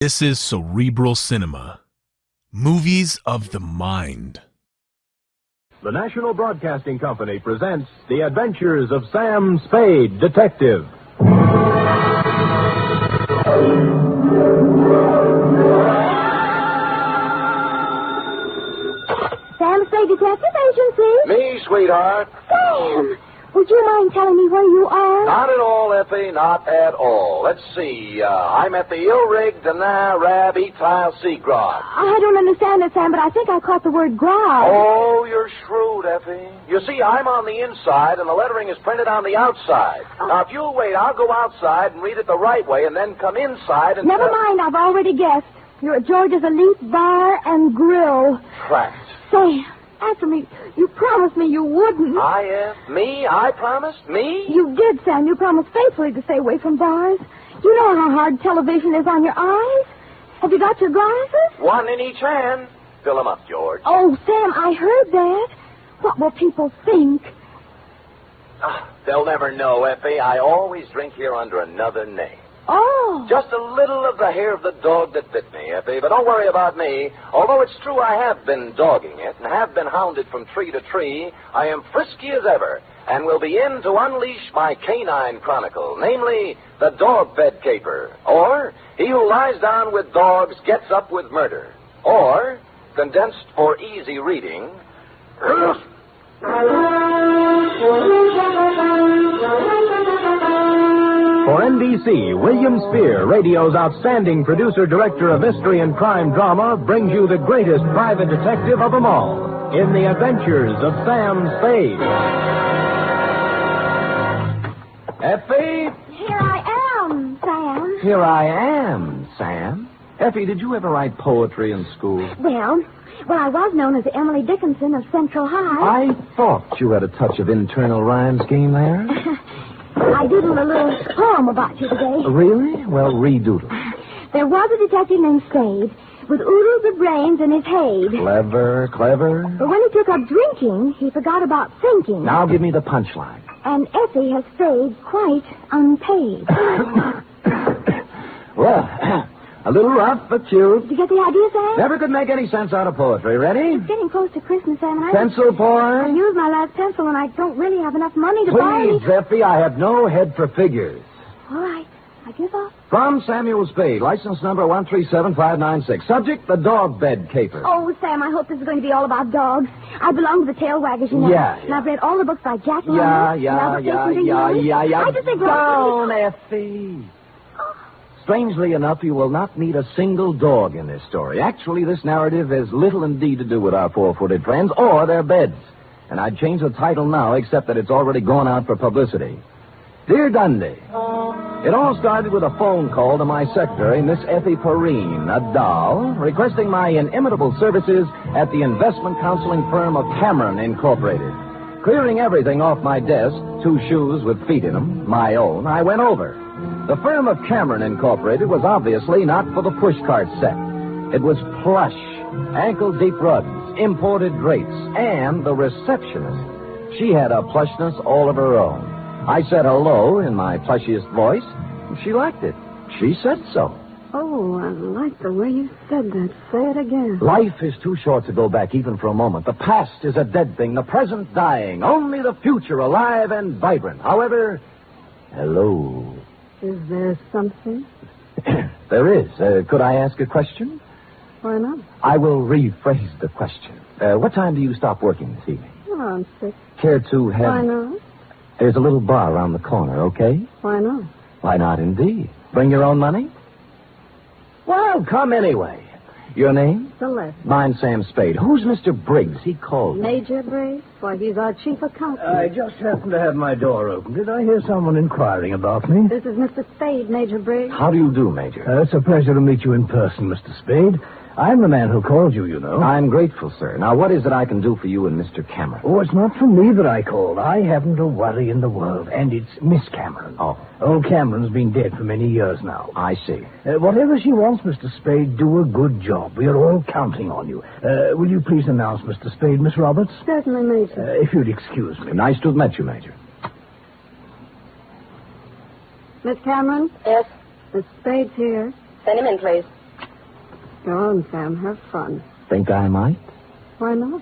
This is Cerebral Cinema. Movies of the mind. The National Broadcasting Company presents The Adventures of Sam Spade, Detective. Sam Spade Detective Agency? Me, sweetheart. Sam, would you mind telling me where you are? Not at all, Effie, not at all. Let's see, I'm at the ill-rigged Rab Etile Seagrog. I don't understand it, Sam, but I think I caught the word grog. Oh, you're shrewd, Effie. You see, I'm on the inside, and the lettering is printed on the outside. Now, if you'll wait, I'll go outside and read it the right way, and then come inside and... Never mind, I've already guessed. You're at George's Elite Bar and Grill. Trapped. Say, answer me. You promised me you wouldn't. I am? Me? I promised? Me? You did, Sam. You promised faithfully to stay away from bars. You know how hard television is on your eyes. Have you got your glasses? One in each hand. Fill them up, George. Oh, Sam, I heard that. What will people think? They'll never know, Effie. I always drink here under another name. Oh. Just a little of the hair of the dog that bit me, Effie. But don't worry about me. Although it's true I have been dogging it and have been hounded from tree to tree, I am frisky as ever and will be in to unleash my canine chronicle, namely the dog bed caper, or he who lies down with dogs gets up with murder, or, condensed for easy reading, For NBC, William Spear, radio's outstanding producer-director of mystery and crime drama, brings you the greatest private detective of them all in The Adventures of Sam Spade. Effie? Here I am, Sam. Here I am, Sam. Effie, did you ever write poetry in school? Well, I was known as Emily Dickinson of Central High. I thought you had a touch of internal rhymes game there. I doodled a little poem about you today. Really? Well, redoodle. There was a detective named Spade with oodles of brains in his head. Clever. But when he took up drinking, he forgot about thinking. Now give me the punchline. And Effie has stayed quite unpaid. Well, a little rough, but cute. Did you get the idea, Sam? Never could make any sense out of poetry. Ready? It's getting close to Christmas, Sam, and I Pencil point. used my last pencil, and I don't really have enough money to buy any... Please, Effie, I have no head for figures. All right, I give up. From Samuel Spade, license number 137596. Subject, the dog bed caper. Oh, Sam, I hope this is going to be all about dogs. I belong to the tail waggers, you know. Yeah. And I've read all the books by Jack Yeah. I just think... Down, Effie. Strangely enough, you will not meet a single dog in this story. Actually, this narrative has little indeed to do with our four-footed friends or their beds. And I'd change the title now, except that it's already gone out for publicity. Dear Dundee, it all started with a phone call to my secretary, Miss Effie Perrine, a doll, requesting my inimitable services at the investment counseling firm of Cameron, Incorporated. Clearing everything off my desk, 2 shoes with feet in them, my own, I went over. The firm of Cameron, Incorporated, was obviously not for the pushcart set. It was plush, ankle-deep rugs, imported drapes, and the receptionist. She had a plushness all of her own. I said hello in my plushiest voice, and she liked it. She said so. Oh, I like the way you said that. Say it again. Life is too short to go back even for a moment. The past is a dead thing, the present dying, only the future alive and vibrant. However, hello. Is there something? There is. Could I ask a question? Why not? I will rephrase the question. What time do you stop working this evening? Around 6. Care to have... Why not? There's a little bar around the corner, okay? Why not? Why not, indeed? Bring your own money? Well, come anyway. Your name? Celeste. Mine's Sam Spade. Who's Mr. Briggs? He called me. Major Briggs? Why, he's our chief accountant. I just happened to have my door open. Did I hear someone inquiring about me? This is Mr. Spade, Major Briggs. How do you do, Major? It's a pleasure to meet you in person, Mr. Spade. I'm the man who called you, you know. I'm grateful, sir. Now, what is it I can do for you and Mr. Cameron? Oh, it's not for me that I called. I haven't a worry in the world, and it's Miss Cameron. Oh. Old Cameron's been dead for many years now. I see. Whatever she wants, Mr. Spade, do a good job. We are all counting on you. Will you please announce Mr. Spade, Miss Roberts? Certainly, Major. If you'd excuse me. Nice to have met you, Major. Miss Cameron? Yes? Miss Spade's here. Send him in, please. Go on, Sam. Have fun. Think I might? Why not?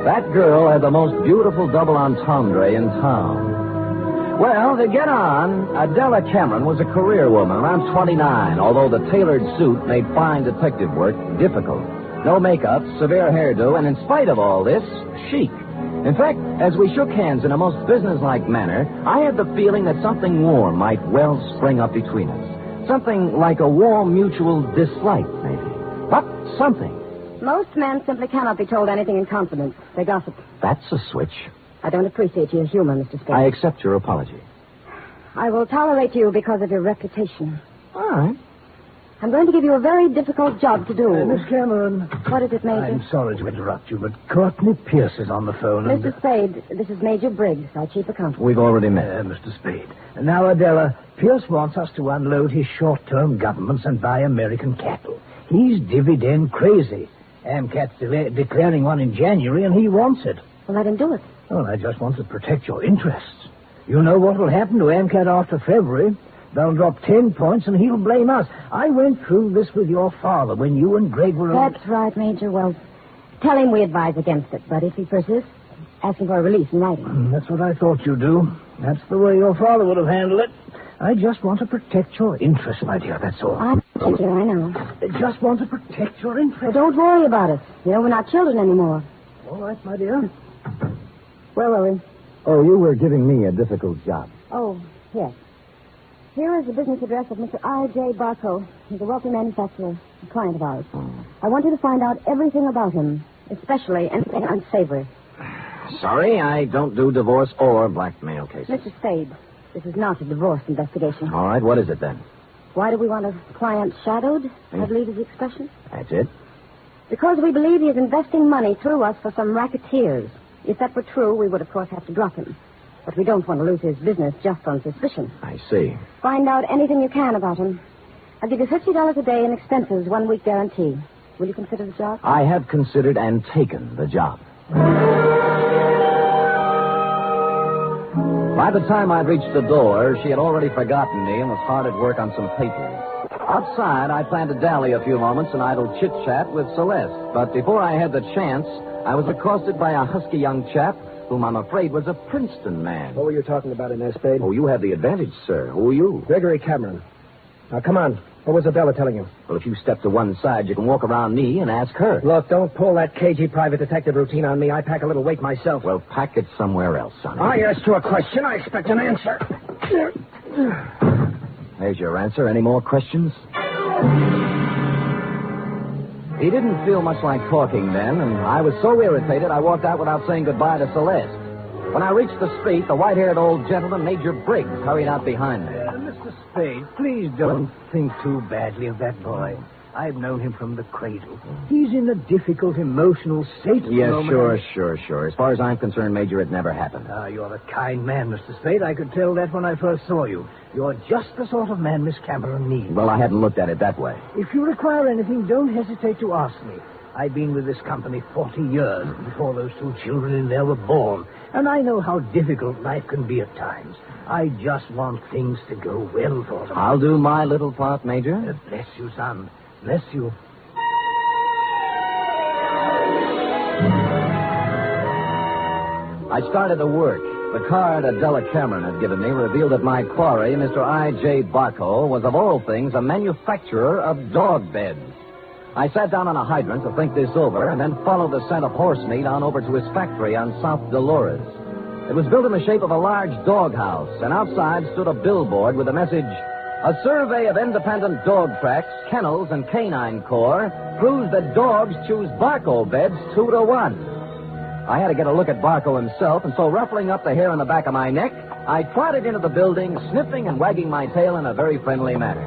That girl had the most beautiful double entendre in town. Well, to get on, Adela Cameron was a career woman, around 29, although the tailored suit made fine detective work difficult. No makeup, severe hairdo, and in spite of all this, chic. In fact, as we shook hands in a most businesslike manner, I had the feeling that something warm might well spring up between us. Something like a warm mutual dislike, maybe. But something. Most men simply cannot be told anything in confidence. They gossip. That's a switch. I don't appreciate your humor, Mr. Spade. I accept your apology. I will tolerate you because of your reputation. All right. I'm going to give you a very difficult job to do. Miss Cameron. What is it, Major? I'm sorry to interrupt you, but Courtney Pierce is on the phone. Mr. Spade, this is Major Briggs, our chief accountant. We've already met. Mr. Spade. Now, Adela, Pierce wants us to unload his short-term governments and buy American cattle. He's dividend crazy. AMCAT's declaring one in January, and he wants it. Well, let him do it. Well, I just want to protect your interests. You know what will happen to AMCAT after February. They'll drop 10 points, and he'll blame us. I went through this with your father when you and Greg were... That's right, Major. Well, tell him we advise against it. But if he persists, ask him for a release in writing. That's what I thought you'd do. That's the way your father would have handled it. I just want to protect your interests, my dear, that's all. I know. I just want to protect your interests. Well, don't worry about it. You know, we're not children anymore. All right, my dear. Where were we? Oh, you were giving me a difficult job. Oh, yes. Here is the business address of Mr. I.J. Barco. He's a wealthy manufacturer, a client of ours. I want you to find out everything about him, especially anything unsavory. Sorry, I don't do divorce or blackmail cases. Mr. Spade, this is not a divorce investigation. All right, what is it then? Why do we want a client shadowed, I believe is the expression? That's it? Because we believe he is investing money through us for some racketeers. If that were true, we would, of course, have to drop him. But we don't want to lose his business just on suspicion. I see. Find out anything you can about him. I'll give you $50 a day in expenses, 1 week guarantee. Will you consider the job? I have considered and taken the job. By the time I'd reached the door, she had already forgotten me and was hard at work on some papers. Outside, I planned to dally a few moments in idle chit-chat with Celeste. But before I had the chance, I was accosted by a husky young chap whom I'm afraid was a Princeton man. What were you talking about in there, Spade? Oh, you have the advantage, sir. Who are you? Gregory Cameron. Now, come on. What was Adela telling you? Well, if you step to one side, you can walk around me and ask her. Look, don't pull that cagey private detective routine on me. I pack a little weight myself. Well, pack it somewhere else, sonny. I asked you a question. I expect an answer. There's your answer. Any more questions? He didn't feel much like talking then, and I was so irritated I walked out without saying goodbye to Celeste. When I reached the street, the white-haired old gentleman, Major Briggs, hurried out behind me. Mr. Spade, please don't think too badly of that boy. I've known him from the cradle. He's in a difficult emotional state. Yes, sure. As far as I'm concerned, Major, it never happened. Ah, you're a kind man, Mr. Spade. I could tell that when I first saw you. You're just the sort of man Miss Cameron needs. Well, I hadn't looked at it that way. If you require anything, don't hesitate to ask me. I've been with this company 40 years before those 2 children in there were born. And I know how difficult life can be at times. I just want things to go well for them. I'll do my little part, Major. Bless you, son. Bless you. I started to work. The card Adela Cameron had given me revealed that my quarry, Mr. I.J. Barco, was of all things a manufacturer of dog beds. I sat down on a hydrant to think this over and then followed the scent of horse meat on over to his factory on South Dolores. It was built in the shape of a large doghouse, and outside stood a billboard with the message, "A survey of independent dog tracks, kennels, and canine corps proves that dogs choose Barco beds 2-to-1. I had to get a look at Barco himself, and so ruffling up the hair on the back of my neck, I trotted into the building, sniffing and wagging my tail in a very friendly manner.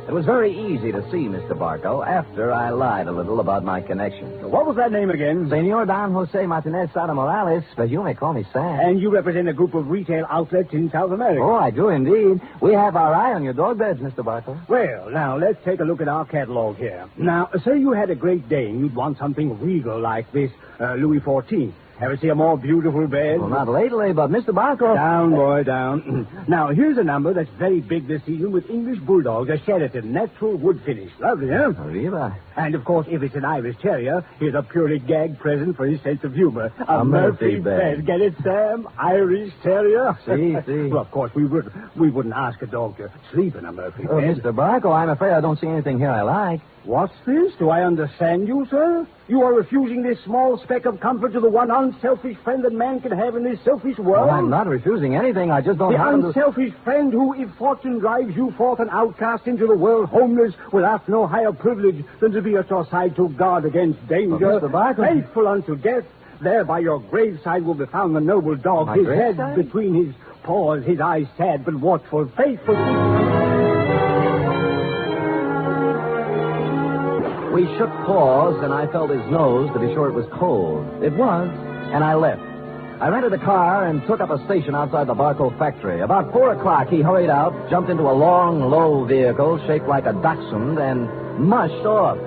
It was very easy to see Mr. Barco after I lied a little about my connection. What was that name again? Senor Don Jose Martinez Sada Morales, but you may call me Sam. And you represent a group of retail outlets in South America. Oh, I do indeed. We have our eye on your dog beds, Mr. Barco. Well, now, let's take a look at our catalog here. Now, say you had a great day and you'd want something regal like this Louis XIV. Ever see a more beautiful bed? Well, not lately, but Mr. Barco... Down, boy, down. Now, here's a number that's very big this season with English Bulldogs, a Sheraton, natural wood finish. Lovely, huh? Arriba. And, of course, if it's an Irish Terrier, here's a purely gag present for his sense of humor. A Murphy bed. Get it, Sam? Irish Terrier? See. Well, of course, we wouldn't ask a dog to sleep in a Murphy bed. Mr. Barco, I'm afraid I don't see anything here I like. What's this? Do I understand you, sir? You are refusing this small speck of comfort to the one unselfish friend that man can have in this selfish world? Well, I'm not refusing anything. I just don't The happen to... unselfish friend who, if fortune drives you forth an outcast into the world, homeless, will ask no higher privilege than to be at your side to guard against danger. But Mr. Barco... Faithful unto death, there by your graveside will be found the noble dog, My his graveside? head between his paws, his eyes sad but watchful, faithful... We shook paws, and I felt his nose to be sure it was cold. It was, and I left. I rented a car and took up a station outside the Barco factory. About 4 o'clock, he hurried out, jumped into a long, low vehicle shaped like a dachshund, and mushed off.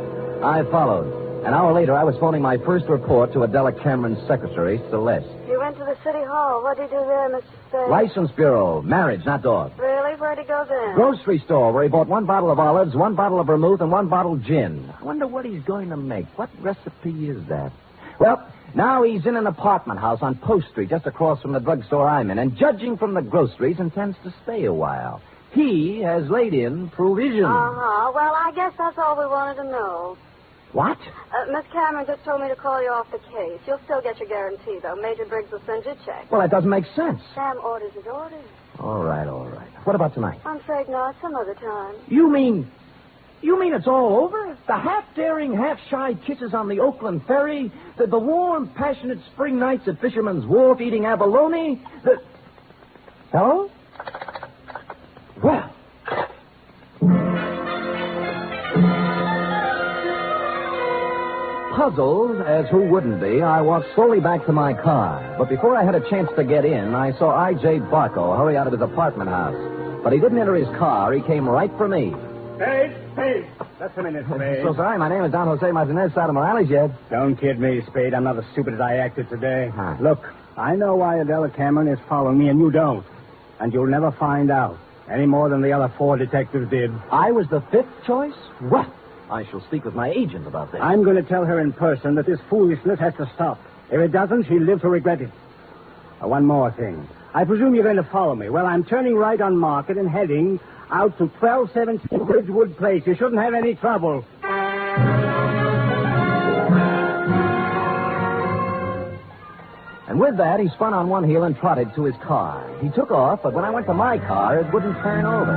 I followed. An hour later, I was phoning my first report to Adela Cameron's secretary, Celeste. You went to the city hall. What did you do there, Mr. Spade? License bureau, marriage, not dog. Really? Where'd he go then? Grocery store, where he bought 1 bottle of olives, 1 bottle of vermouth, and 1 bottle of gin. I wonder what he's going to make. What recipe is that? Well, now he's in an apartment house on Post Street, just across from the drugstore I'm in, and judging from the groceries, intends to stay a while. He has laid in provisions. Uh-huh. Well, I guess that's all we wanted to know. What? Miss Cameron just told me to call you off the case. You'll still get your guarantee, though. Major Briggs will send you a check. Well, that doesn't make sense. Sam orders his orders. All right. What about tonight? I'm afraid not. Some other time. You mean it's all over? The half-daring, half-shy kisses on the Oakland ferry? The warm, passionate spring nights at Fisherman's Wharf eating abalone? Hello? Well... Puzzled, as who wouldn't be, I walked slowly back to my car. But before I had a chance to get in, I saw I.J. Barco hurry out of his apartment house. But he didn't enter his car. He came right for me. Spade! Just a minute, Spade. So sorry, my name is Don Jose Martinez Sada Morales, yet. Don't kid me, Spade. I'm not as stupid as I acted today. Huh. Look, I know why Adela Cameron is following me, and you don't. And you'll never find out, any more than the other 4 detectives did. I was the 5th choice? What? I shall speak with my agent about this. I'm going to tell her in person that this foolishness has to stop. If it doesn't, she'll live to regret it. One more thing. I presume you're going to follow me. Well, I'm turning right on Market and heading out to 1217 Ridgewood Place. You shouldn't have any trouble. And with that, he spun on one heel and trotted to his car. He took off, but when I went to my car, it wouldn't turn over.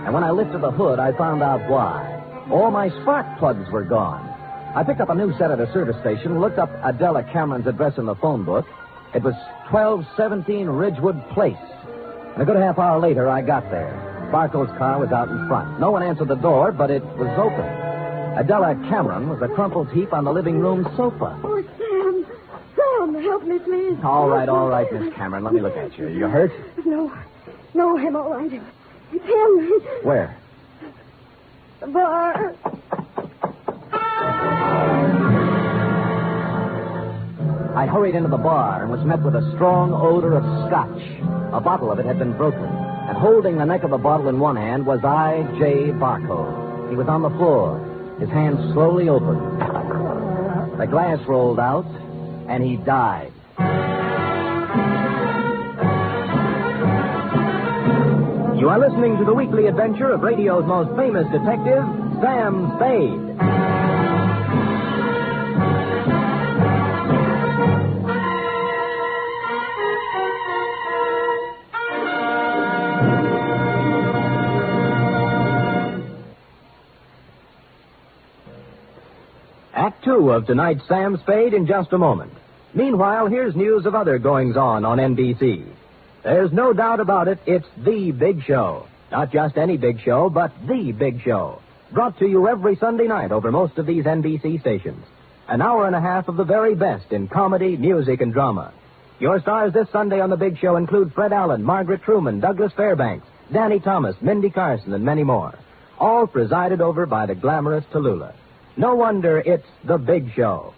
And when I lifted the hood, I found out why. All my spark plugs were gone. I picked up a new set at a service station, looked up Adela Cameron's address in the phone book. It was 1217 Ridgewood Place. And a good half hour later, I got there. Barco's car was out in front. No one answered the door, but it was open. Adela Cameron was a crumpled heap on the living room sofa. Oh, Sam. Sam, help me, please. All right, Miss Cameron. Let me look at you. You hurt? No, I'm all right. It's him. Where? The bar. I hurried into the bar and was met with a strong odor of scotch. A bottle of it had been broken, and holding the neck of the bottle in one hand was I.J. Barco. He was on the floor, his hand slowly opened. The glass rolled out, and he died. You are listening to the weekly adventure of radio's most famous detective, Sam Spade. Act 2 of tonight's Sam Spade in just a moment. Meanwhile, here's news of other goings-on on NBC. There's no doubt about it, it's the big show. Not just any big show, but the big show. Brought to you every Sunday night over most of these NBC stations. An hour and a half of the very best in comedy, music, and drama. Your stars this Sunday on the big show include Fred Allen, Margaret Truman, Douglas Fairbanks, Danny Thomas, Mindy Carson, and many more. All presided over by the glamorous Tallulah. No wonder it's the big show.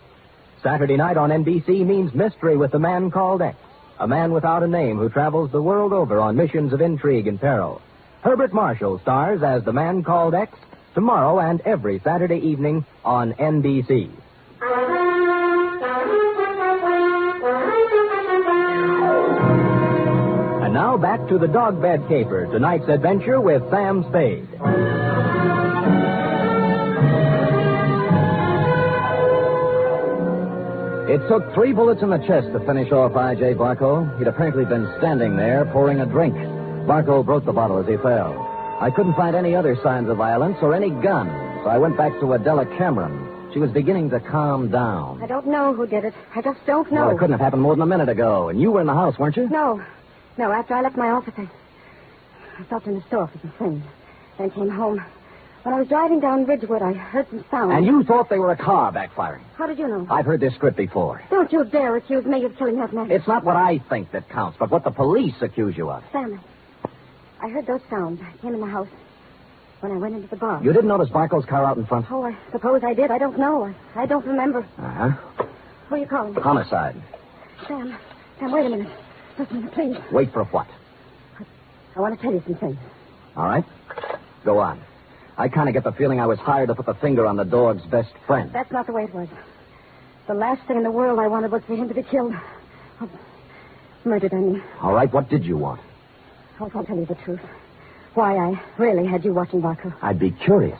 Saturday night on NBC means mystery with the man called X, a man without a name who travels the world over on missions of intrigue and peril. Herbert Marshall stars as the man called X tomorrow and every Saturday evening on NBC. And now back to the Dog Bed Caper, tonight's adventure with Sam Spade. It took 3 bullets in the chest to finish off I.J. Barco. He'd apparently been standing there pouring a drink. Barco broke the bottle as he fell. I couldn't find any other signs of violence or any gun, so I went back to Adela Cameron. She was beginning to calm down. I don't know who did it. I just don't know. Well, it couldn't have happened more than a minute ago, and you were in the house, weren't you? No, after I left my office, I stopped in the store for some things. Then came home. When I was driving down Ridgewood, I heard some sound. And you thought they were a car backfiring? How did you know? I've heard this script before. Don't you dare accuse me of killing that man. It's not what I think that counts, but what the police accuse you of. Sam, I heard those sounds. I came in the house when I went into the bar. You didn't notice Barco's car out in front? Oh, I suppose I did. I don't know. I don't remember. Uh-huh. Who are you calling? Homicide. Sam, wait a minute. Listen, please. Wait for what? I want to tell you some things. All right. Go on. I kind of get the feeling I was hired to put the finger on the dog's best friend. That's not the way it was. The last thing in the world I wanted was for him to be killed. Oh, murdered, I mean. All right, what did you want? I'll tell you the truth. Why I really had you watching Barco. I'd be curious.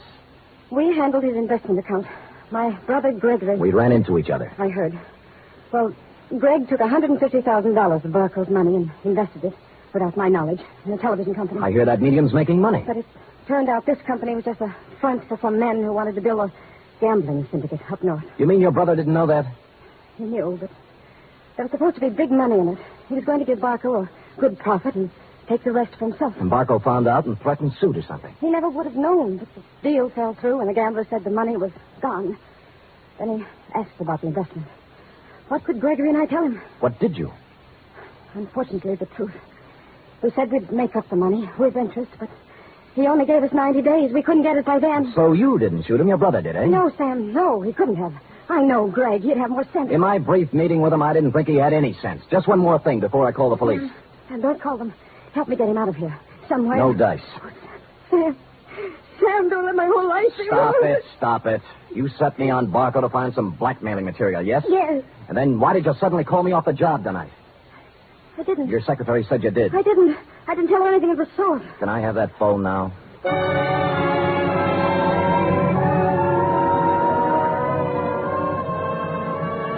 We handled his investment account. My brother Gregory... We ran into each other. I heard. Well, Greg took $150,000 of Barco's money and invested it, without my knowledge, in a television company. I hear that medium's making money. But it turned out this company was just a front for some men who wanted to build a gambling syndicate up north. You mean your brother didn't know that? He knew, but there was supposed to be big money in it. He was going to give Barco a good profit and take the rest for himself. And Barco found out and threatened suit or something. He never would have known, but the deal fell through and the gambler said the money was gone. Then he asked about the investment. What could Gregory and I tell him? What did you? Unfortunately, the truth. We said we'd make up the money with interest, but he only gave us 90 days. We couldn't get it by then. So you didn't shoot him, your brother did, eh? No, Sam, no. He couldn't have. I know Greg. He'd have more sense. In my brief meeting with him, I didn't think he had any sense. Just one more thing before I call the police. Sam, don't call them. Help me get him out of here. Somewhere. No dice. Sam, don't let my whole life be ruined. Stop it. You set me on Barco to find some blackmailing material, yes? Yes. And then why did you suddenly call me off the job tonight? I didn't. Your secretary said you did. I didn't tell her anything of the sort. Can I have that phone now?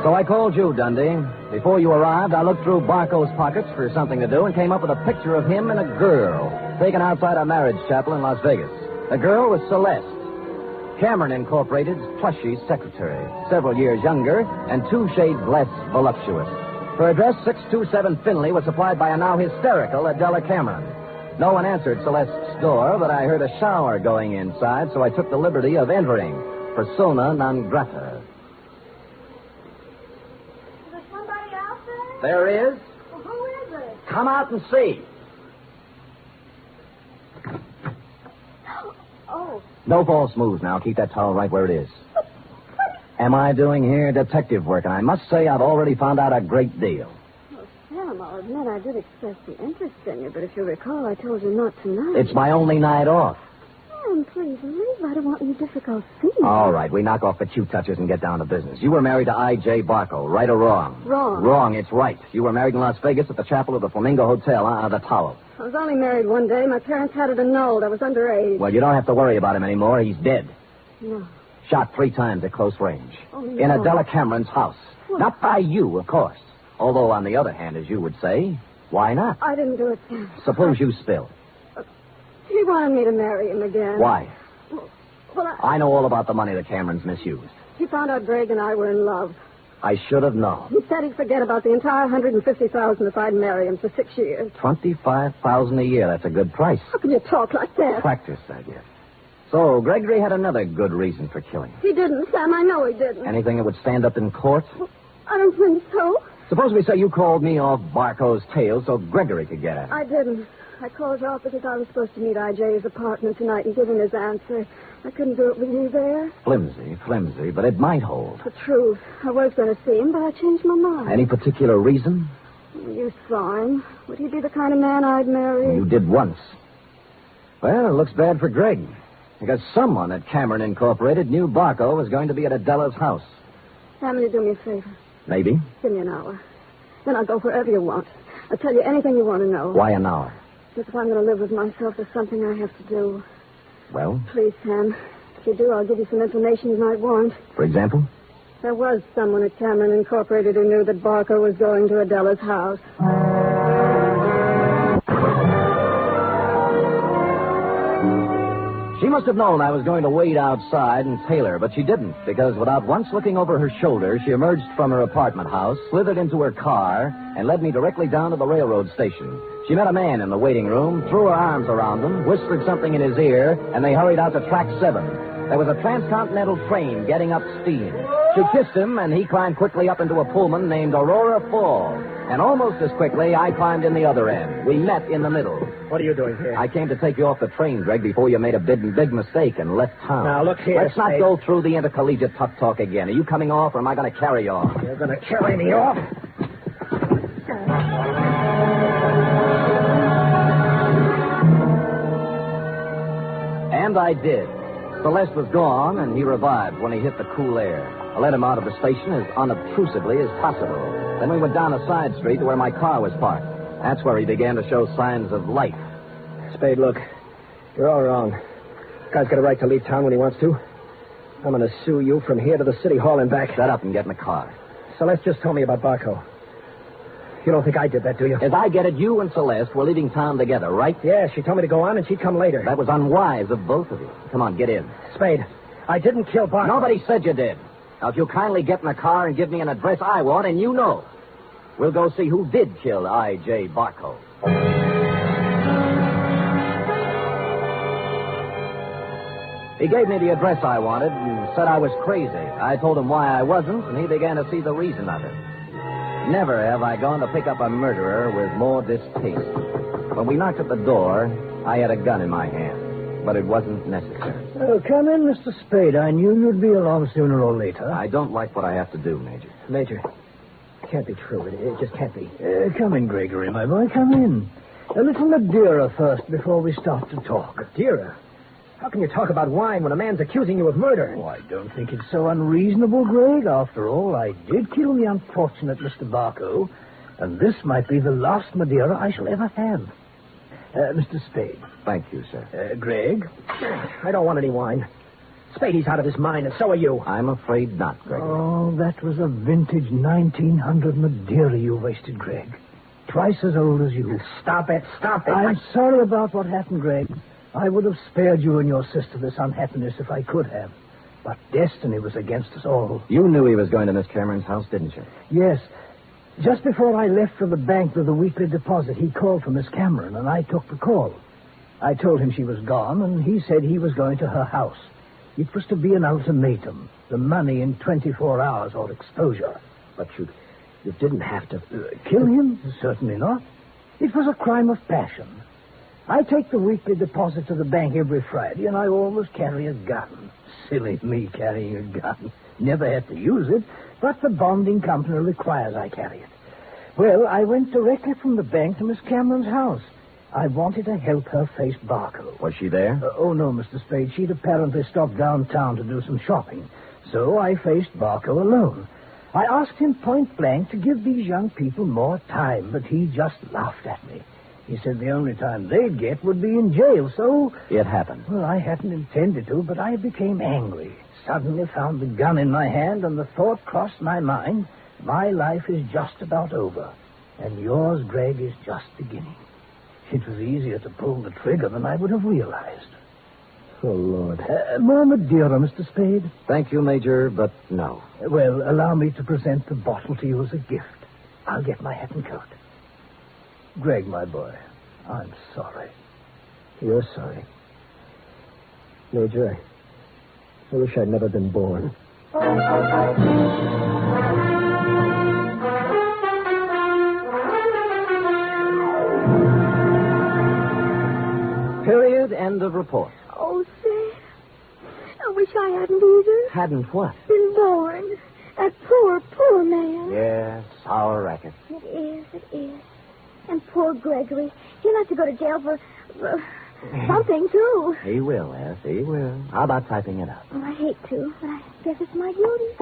So I called you, Dundee. Before you arrived, I looked through Barco's pockets for something to do and came up with a picture of him and a girl taken outside a marriage chapel in Las Vegas. The girl was Celeste. Cameron Incorporated's plushy secretary, several years younger and 2 shades less voluptuous. Her address, 627 Finley, was supplied by a now hysterical Adela Cameron. No one answered Celeste's door, but I heard a shower going inside, so I took the liberty of entering. Persona non grata. Is there somebody out there? There is. Well, who is it? Come out and see. Oh, No false moves now. Keep that towel right where it is. Am I doing here detective work? And I must say I've already found out a great deal. well, Sam, I'll admit I did express the interest in you, but if you recall, I told you not tonight. It's my only night off. Sam, please leave. I don't want any difficult scenes. All right, we knock off the cute touches and get down to business. You were married to I.J. Barco, right or wrong? Wrong. Wrong, it's right. You were married in Las Vegas at the chapel of the Flamingo Hotel, the Tower. I was only married one day. My parents had it annulled. I was underage. Well, you don't have to worry about him anymore. He's dead. No. Shot 3 times at close range. Oh, no. In Adela Cameron's house. What? Not by you, of course. Although, on the other hand, as you would say, why not? I didn't do it, Sam. Suppose you spill. He wanted me to marry him again. Why? Well, I know all about the money the Camerons misused. he found out Greg and I were in love. I should have known. He said he'd forget about the entire $150,000 if I'd marry him for 6 years. $25,000 a year. That's a good price. How can you talk like that? Practice, I guess. So, Gregory had another good reason for killing him. He didn't, Sam. I know he didn't. Anything that would stand up in court? I don't think so. Suppose we say you called me off Barco's tail so Gregory could get at it. I didn't. I called you off because I was supposed to meet I.J.'s apartment tonight and give him his answer. I couldn't do it with you there. Flimsy, but it might hold. The truth. I was going to see him, but I changed my mind. Any particular reason? You saw him. Would he be the kind of man I'd marry? You did once. Well, it looks bad for Greg. Because someone at Cameron Incorporated knew Barco was going to be at Adela's house. Sam, will you do me a favor? Maybe. Give me an hour. Then I'll go wherever you want. I'll tell you anything you want to know. Why an hour? Because if I'm going to live with myself, there's something I have to do. Well? Please, Sam. If you do, I'll give you some information you might want. For example? There was someone at Cameron Incorporated who knew that Barco was going to Adela's house. She must have known I was going to wait outside and tail her, but she didn't, because without once looking over her shoulder, she emerged from her apartment house, slithered into her car, and led me directly down to the railroad station. She met a man in the waiting room, threw her arms around him, whispered something in his ear, and they hurried out to track 7. There was a transcontinental train getting up steam. She kissed him, and he climbed quickly up into a Pullman named Aurora Fall. And almost as quickly, I climbed in the other end. We met in the middle. What are you doing here? I came to take you off the train, Greg, before you made a big mistake and left town. Now, look here, Let's not Spade. go through the intercollegiate talk again. Are you coming off, or am I going to carry you off? You're going to carry me off? And I did. Celeste was gone, and he revived when he hit the cool air. I let him out of the station as unobtrusively as possible. Then we went down a side street to where my car was parked. That's where he began to show signs of life. Spade, look. You're all wrong. Guy's got a right to leave town when he wants to. I'm going to sue you from here to the city hall and back. Shut up and get in the car. Celeste just told me about Barco. You don't think I did that, do you? As I get it, you and Celeste were leaving town together, right? Yeah, she told me to go on and she'd come later. That was unwise of both of you. Come on, get in. Spade, I didn't kill Barco. Nobody said you did. Now, if you'll kindly get in the car and give me an address I want, and you know, we'll go see who did kill I.J. Barco. He gave me the address I wanted and said I was crazy. I told him why I wasn't, and he began to see the reason of it. Never have I gone to pick up a murderer with more distaste. When we knocked at the door, I had a gun in my hand, but it wasn't necessary. Oh, come in, Mr. Spade. I knew you'd be along sooner or later. I don't like what I have to do, Major. Major, it can't be true. It just can't be. Come in, Gregory, my boy. Come in. A little Madeira first before we start to talk. Madeira? How can you talk about wine when a man's accusing you of murder? Oh, I don't think it's so unreasonable, Greg. After all, I did kill the unfortunate Mr. Barco, and this might be the last Madeira I shall ever have. Mr. Spade. Thank you, sir. Greg? I don't want any wine. Spadey's out of his mind, and so are you. I'm afraid not, Greg. Oh, that was a vintage 1900 Madeira you wasted, Greg. Twice as old as you. Stop it. I'm sorry about what happened, Greg. I would have spared you and your sister this unhappiness if I could have. But destiny was against us all. You knew he was going to Miss Cameron's house, didn't you? Yes. Just before I left for the bank with the weekly deposit, he called for Miss Cameron, and I took the call. I told him she was gone, and he said he was going to her house. It was to be an ultimatum. The money in 24 hours or exposure. But you didn't have to... Kill him? Certainly not. It was a crime of passion. I take the weekly deposit to the bank every Friday, and I always carry a gun. Silly me carrying a gun. Never had to use it, but the bonding company requires I carry it. Well, I went directly from the bank to Miss Cameron's house. I wanted to help her face Barco. Was she there? Oh, no, Mr. Spade. She'd apparently stopped downtown to do some shopping. So I faced Barco alone. I asked him point blank to give these young people more time, but he just laughed at me. He said the only time they'd get would be in jail, so... It happened. Well, I hadn't intended to, but I became angry. Suddenly found the gun in my hand, and the thought crossed my mind, my life is just about over, and yours, Greg, is just beginning. It was easier to pull the trigger than I would have realized. Oh, Lord. More Madeira, Mr. Spade? Thank you, Major, but no. Well, allow me to present the bottle to you as a gift. I'll get my hat and coat. Greg, my boy, I'm sorry. You're sorry. Major, I wish I'd never been born. End of report. Oh, Sam, I wish I hadn't either. Hadn't what? Been born. That poor, poor man. Yes, our racket. It is. And poor Gregory. He'll have to go to jail for something, too. He will, F. He will. How about typing it up? Well, I hate to, but I guess it's my duty.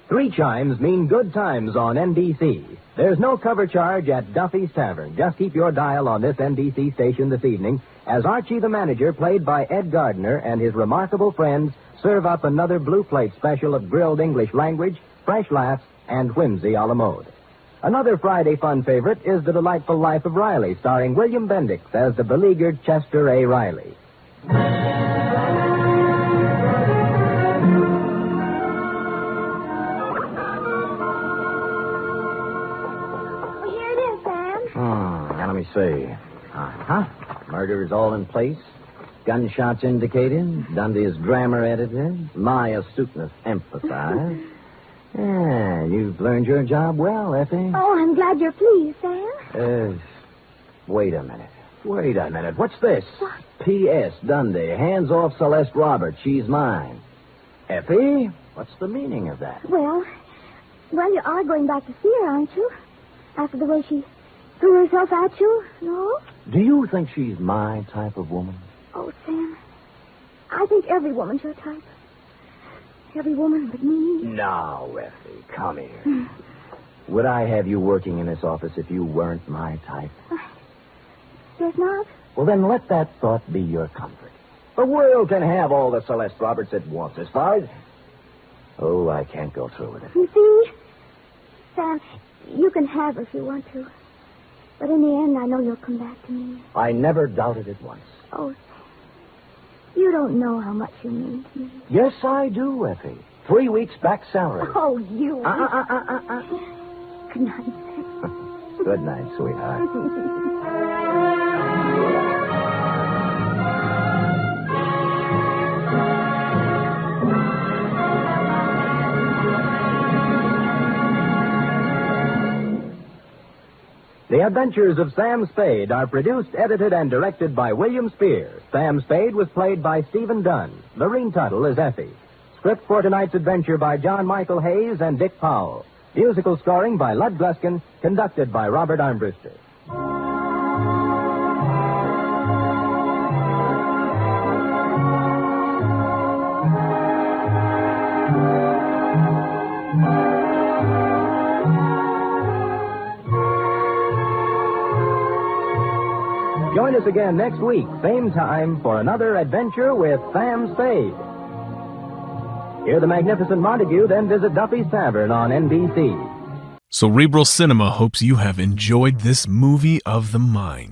Three chimes mean good times on NBC. There's no cover charge at Duffy's Tavern. Just keep your dial on this NBC station this evening as Archie the manager, played by Ed Gardner, and his remarkable friends serve up another Blue Plate special of grilled English language, fresh laughs, and whimsy a la mode. Another Friday fun favorite is The Delightful Life of Riley, starring William Bendix as the beleaguered Chester A. Riley. Here it is, Sam. Now let me see. Murder is all in place. Gunshots indicated. Dundee's grammar edited. My astuteness emphasized. Yeah, you've learned your job well, Effie. Oh, I'm glad you're pleased, Sam. Wait a minute. What's this? What? P.S. Dundee, hands off Celeste Roberts. She's mine. Effie, what's the meaning of that? Well, you are going back to see her, aren't you? After the way she threw herself at you, no? Do you think she's my type of woman? Oh, Sam, I think every woman's your type. Every woman but me. Now, Effie, come here. Would I have you working in this office if you weren't my type? Guess not. Well, then let that thought be your comfort. The world can have all the Celeste Roberts it wants as far as... Oh, I can't go through with it. You see, Sam, you can have her if you want to. But in the end, I know you'll come back to me. I never doubted it once. Oh, Sam, you don't know how much you mean to me. Yes, I do, Effie. 3 weeks back salary. Oh, you. Good night, Sam. Good night, sweetheart. The Adventures of Sam Spade are produced, edited, and directed by William Spear. Sam Spade was played by Stephen Dunn. Lorene Tuttle is Effie. Script for tonight's adventure by John Michael Hayes and Dick Powell. Musical scoring by Lud Gluskin, conducted by Robert Armbruster. Join us again next week, same time, for another adventure with Sam Spade. Hear the magnificent Montague, then visit Duffy's Tavern on NBC. Cerebral Cinema hopes you have enjoyed this movie of the mind.